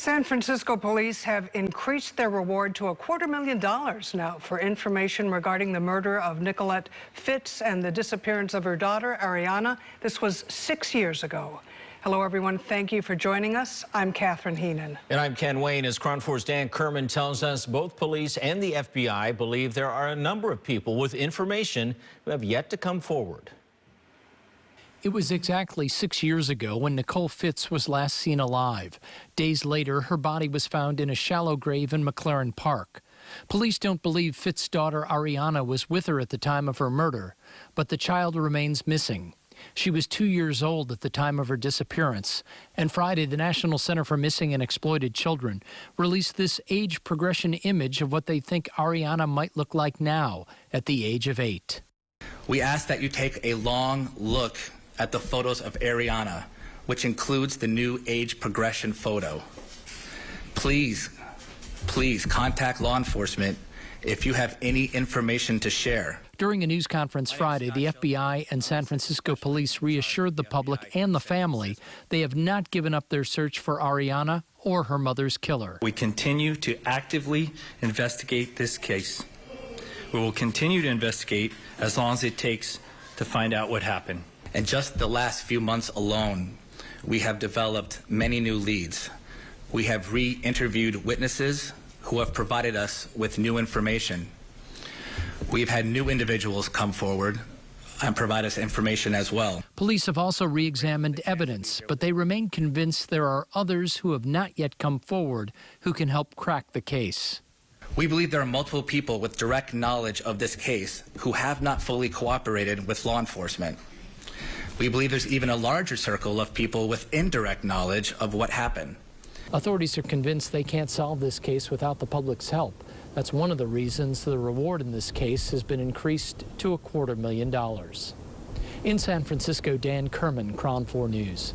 San Francisco police have increased their reward to $250,000 now for information regarding the murder of Nicolette Fitts and the disappearance of her daughter, Arianna. This was 6 years ago. Hello, everyone. Thank you for joining us. I'm Catherine Heenan. And I'm Ken Wayne. As KRON 4's Dan Kerman tells us, both police and the FBI believe there are a number of people with information who have yet to come forward. It was exactly 6 years ago when Nicole Fitts was last seen alive. Days later, her body was found in a shallow grave in McLaren Park. Police don't believe Fitts' daughter Arianna was with her at the time of her murder, but the child remains missing. She was 2 years old at the time of her disappearance, and Friday, the National Center for Missing and Exploited Children released this age progression image of what they think Arianna might look like now at the age of 8. We ask that you take a long look at the photos of Arianna, which includes the new age progression photo. Please contact law enforcement if you have any information to share. During a news conference Friday, the FBI and San Francisco police reassured the public and the family they have not given up their search for Arianna or her mother's killer. We continue to actively investigate this case. We will continue to investigate as long as it takes to find out what happened. In just the last few months alone, we have developed many new leads. We have re-interviewed witnesses who have provided us with new information. We've had new individuals come forward and provide us information as well. Police have also re-examined evidence, but they remain convinced there are others who have not yet come forward who can help crack the case. We believe there are multiple people with direct knowledge of this case who have not fully cooperated with law enforcement. We believe there's even a larger circle of people with indirect knowledge of what happened. Authorities are convinced they can't solve this case without the public's help. That's one of the reasons the reward in this case has been increased to $250,000. In San Francisco, Dan Kerman, KRON 4 News.